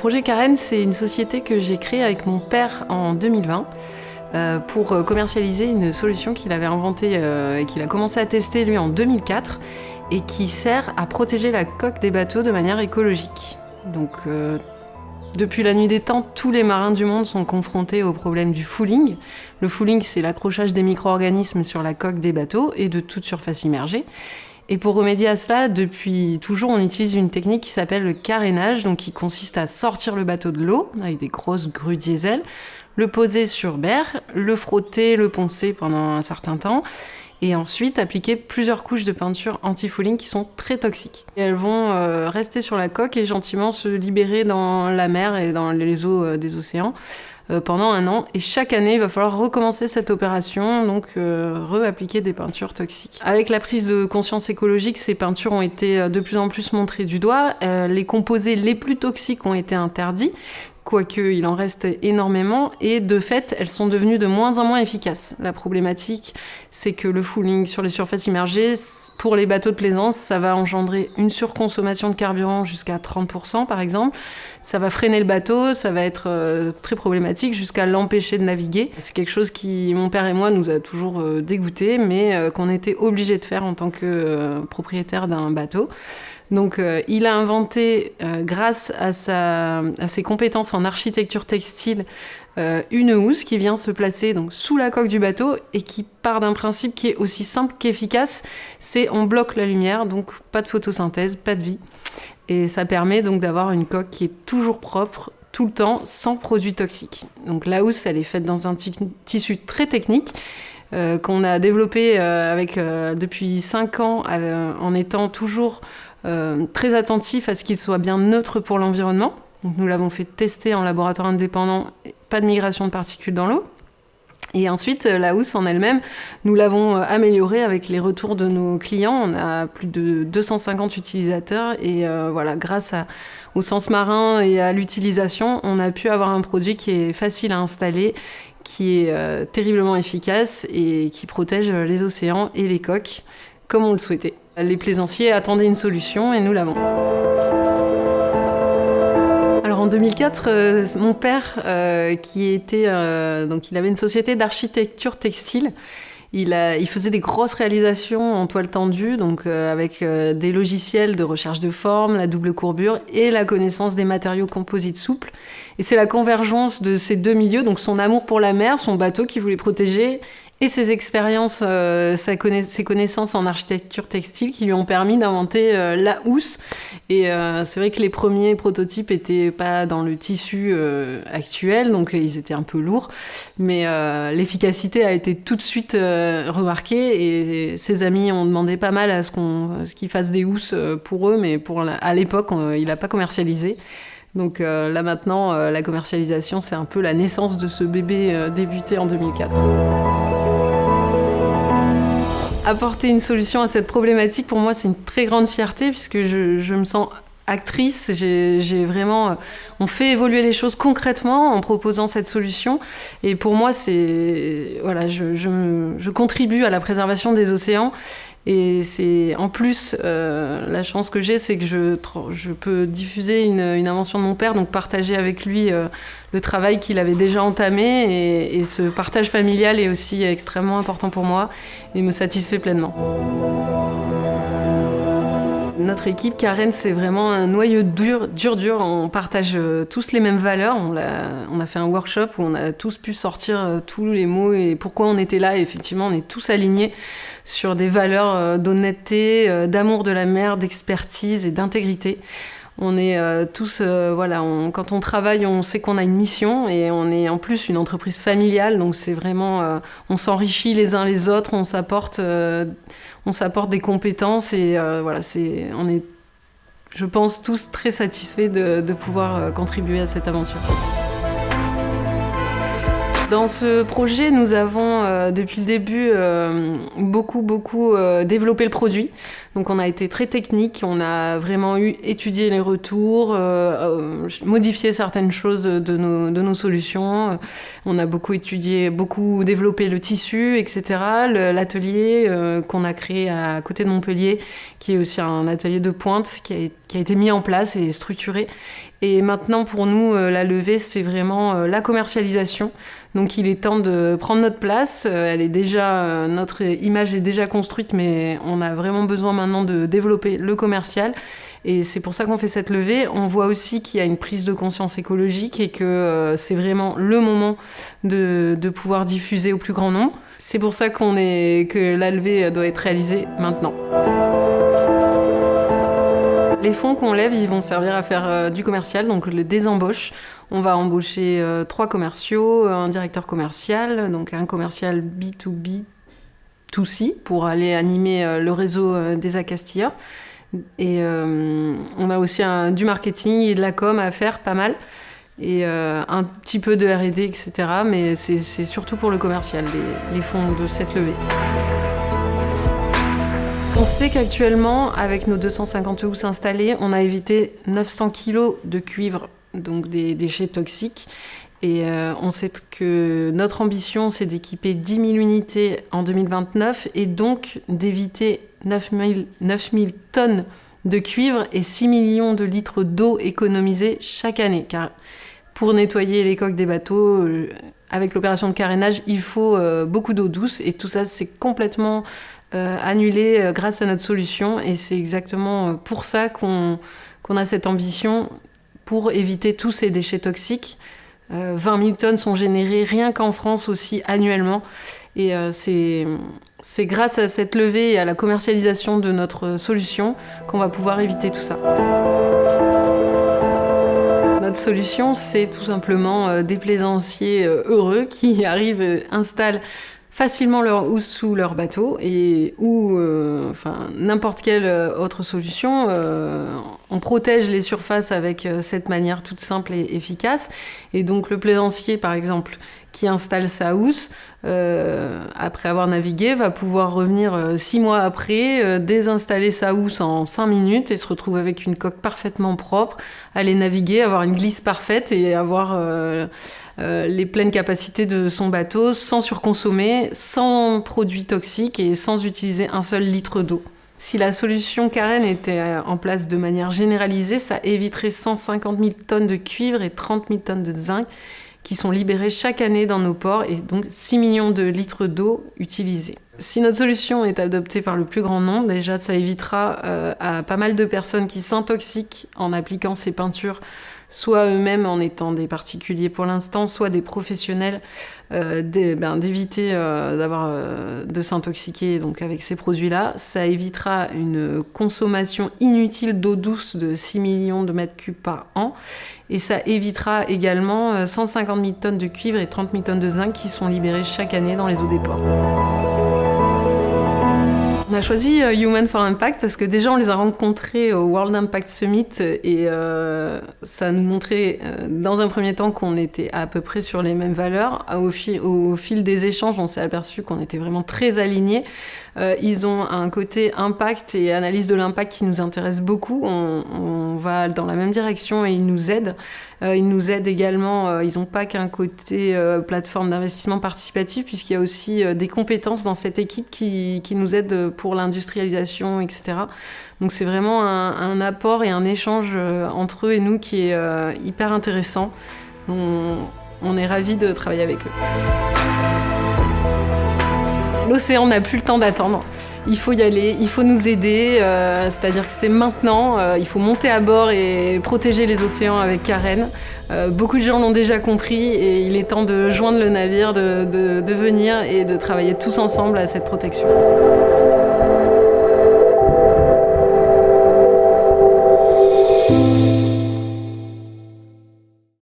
Le projet Karen, c'est une société que j'ai créée avec mon père en 2020 pour commercialiser une solution qu'il avait inventée et qu'il a commencé à tester lui en 2004 et qui sert à protéger la coque des bateaux de manière écologique. Donc, depuis la nuit des temps, tous les marins du monde sont confrontés au problème du fouling. Le fouling, c'est l'accrochage des micro-organismes sur la coque des bateaux et de toute surface immergée. Et pour remédier à cela, depuis toujours, on utilise une technique qui s'appelle le carénage, donc qui consiste à sortir le bateau de l'eau avec des grosses grues diesel, le poser sur berre, le frotter, le poncer pendant un certain temps, et ensuite appliquer plusieurs couches de peinture anti-fouling qui sont très toxiques. Et elles vont rester sur la coque et gentiment se libérer dans la mer et dans les eaux des océans pendant 1 an. Et chaque année, il va falloir recommencer cette opération, donc réappliquer des peintures toxiques. Avec la prise de conscience écologique, ces peintures ont été de plus en plus montrées du doigt. Les composés les plus toxiques ont été interdits, quoique il en reste énormément, et de fait, elles sont devenues de moins en moins efficaces. La problématique, c'est que le fouling sur les surfaces immergées, pour les bateaux de plaisance, ça va engendrer une surconsommation de carburant jusqu'à 30% par exemple. Ça va freiner le bateau, ça va être très problématique jusqu'à l'empêcher de naviguer. C'est quelque chose qui, mon père et moi, nous a toujours dégoûtés, mais qu'on était obligés de faire en tant que propriétaire d'un bateau. Donc il a inventé, grâce à ses compétences en architecture textile, une housse qui vient se placer donc, sous la coque du bateau et qui part d'un principe qui est aussi simple qu'efficace, c'est on bloque la lumière, donc pas de photosynthèse, pas de vie. Et ça permet donc d'avoir une coque qui est toujours propre, tout le temps, sans produits toxiques. Donc la housse, elle est faite dans un tissu très technique, qu'on a développé depuis 5 ans en étant toujours très attentif à ce qu'il soit bien neutre pour l'environnement. Donc, nous l'avons fait tester en laboratoire indépendant, pas de migration de particules dans l'eau. Et ensuite, la housse en elle-même, nous l'avons améliorée avec les retours de nos clients. On a plus de 250 utilisateurs et voilà, grâce au sens marin et à l'utilisation, on a pu avoir un produit qui est facile à installer, qui est terriblement efficace et qui protège les océans et les coques comme on le souhaitait. Les plaisanciers attendaient une solution et nous l'avons. Alors en 2004, mon père, donc il avait une société d'architecture textile. Il faisait des grosses réalisations en toile tendue, donc avec des logiciels de recherche de forme, la double courbure et la connaissance des matériaux composites souples. Et c'est la convergence de ces 2 milieux, donc son amour pour la mer, son bateau qu'il voulait protéger, et ses expériences, ses connaissances en architecture textile qui lui ont permis d'inventer la housse. Et c'est vrai que les premiers prototypes n'étaient pas dans le tissu actuel, donc ils étaient un peu lourds. Mais l'efficacité a été tout de suite remarquée et ses amis ont demandé pas mal à ce qu'il fasse des housses pour eux, mais à l'époque, il n'a pas commercialisé. Donc là maintenant, la commercialisation, c'est un peu la naissance de ce bébé débuté en 2004. Apporter une solution à cette problématique, pour moi, c'est une très grande fierté puisque je me sens actrice. J'ai vraiment... On fait évoluer les choses concrètement en proposant cette solution. Et pour moi, voilà, je contribue à la préservation des océans. Et c'est en plus, la chance que j'ai, c'est que je peux diffuser une invention de mon père, donc partager avec lui le travail qu'il avait déjà entamé. Et ce partage familial est aussi extrêmement important pour moi et me satisfait pleinement. Notre équipe, Karen, c'est vraiment un noyau dur. On partage tous les mêmes valeurs. On a fait un workshop où on a tous pu sortir tous les mots et pourquoi on était là. Et effectivement, on est tous alignés sur des valeurs d'honnêteté, d'amour de la mer, d'expertise et d'intégrité. On est tous, quand on travaille, on sait qu'on a une mission et on est en plus une entreprise familiale, donc c'est vraiment, on s'enrichit les uns les autres, on s'apporte des compétences et on est, je pense, tous très satisfaits de pouvoir contribuer à cette aventure. Dans ce projet, nous avons depuis le début beaucoup développé le produit. Donc on a été très technique, on a vraiment étudié les retours, modifié certaines choses de nos solutions. On a beaucoup étudié, beaucoup développé le tissu, etc. L'atelier qu'on a créé à côté de Montpellier, qui est aussi un atelier de pointe qui a été mis en place et structuré. Et maintenant, pour nous, la levée, c'est vraiment la commercialisation. Donc, il est temps de prendre notre place. Notre image est déjà construite, mais on a vraiment besoin maintenant de développer le commercial. Et c'est pour ça qu'on fait cette levée. On voit aussi qu'il y a une prise de conscience écologique et que c'est vraiment le moment de pouvoir diffuser au plus grand nombre. C'est pour ça que la levée doit être réalisée maintenant. Les fonds qu'on lève, ils vont servir à faire du commercial, donc le désembauche. On va embaucher 3 commerciaux, un directeur commercial, donc un commercial B2B2C pour aller animer le réseau des accastilleurs. Et on a aussi du marketing et de la com à faire, pas mal. Et un petit peu de R&D, etc. Mais c'est surtout pour le commercial, les fonds de cette levée. On sait qu'actuellement, avec nos 250 housses installées, on a évité 900 kg de cuivre, donc des déchets toxiques. Et on sait que notre ambition, c'est d'équiper 10 000 unités en 2029 et donc d'éviter 9 000 tonnes de cuivre et 6 millions de litres d'eau économisés chaque année. Car pour nettoyer les coques des bateaux, avec l'opération de carénage, il faut beaucoup d'eau douce et tout ça, c'est complètement annulé grâce à notre solution. Et c'est exactement pour ça qu'on a cette ambition pour éviter tous ces déchets toxiques. 20 000 tonnes sont générées rien qu'en France aussi annuellement. Et c'est grâce à cette levée et à la commercialisation de notre solution qu'on va pouvoir éviter tout ça. Notre solution, c'est tout simplement des plaisanciers heureux qui arrivent, installent facilement leur housse sous leur bateau ou n'importe quelle autre solution. On protège les surfaces avec cette manière toute simple et efficace. Et donc le plaisancier, par exemple, qui installe sa housse, après avoir navigué, va pouvoir revenir 6 mois après, désinstaller sa housse en 5 minutes et se retrouver avec une coque parfaitement propre, aller naviguer, avoir une glisse parfaite et avoir les pleines capacités de son bateau sans surconsommer, sans produits toxiques et sans utiliser un seul litre d'eau. Si la solution Karen était en place de manière généralisée, ça éviterait 150 000 tonnes de cuivre et 30 000 tonnes de zinc qui sont libérés chaque année dans nos ports et donc 6 millions de litres d'eau utilisés. Si notre solution est adoptée par le plus grand nombre, déjà ça évitera à pas mal de personnes qui s'intoxiquent en appliquant ces peintures, soit eux-mêmes en étant des particuliers pour l'instant, soit des professionnels, d'éviter de s'intoxiquer donc avec ces produits-là. Ça évitera une consommation inutile d'eau douce de 6 millions de mètres cubes par an. Et ça évitera également 150 000 tonnes de cuivre et 30 000 tonnes de zinc qui sont libérées chaque année dans les eaux des ports. On a choisi Human for Impact parce que déjà on les a rencontrés au World Impact Summit et ça nous montrait dans un premier temps qu'on était à peu près sur les mêmes valeurs. Au fil des échanges, on s'est aperçu qu'on était vraiment très alignés. Ils ont un côté impact et analyse de l'impact qui nous intéresse beaucoup. On va dans la même direction et ils nous aident. Ils nous aident également, ils n'ont pas qu'un côté plateforme d'investissement participatif, puisqu'il y a aussi des compétences dans cette équipe qui nous aident pour l'industrialisation, etc. Donc c'est vraiment un apport et un échange entre eux et nous qui est hyper intéressant. On est ravis de travailler avec eux. L'océan n'a plus le temps d'attendre. Il faut y aller, il faut nous aider, c'est-à-dire que c'est maintenant, il faut monter à bord et protéger les océans avec Karen. Beaucoup de gens l'ont déjà compris et il est temps de joindre le navire, de venir et de travailler tous ensemble à cette protection.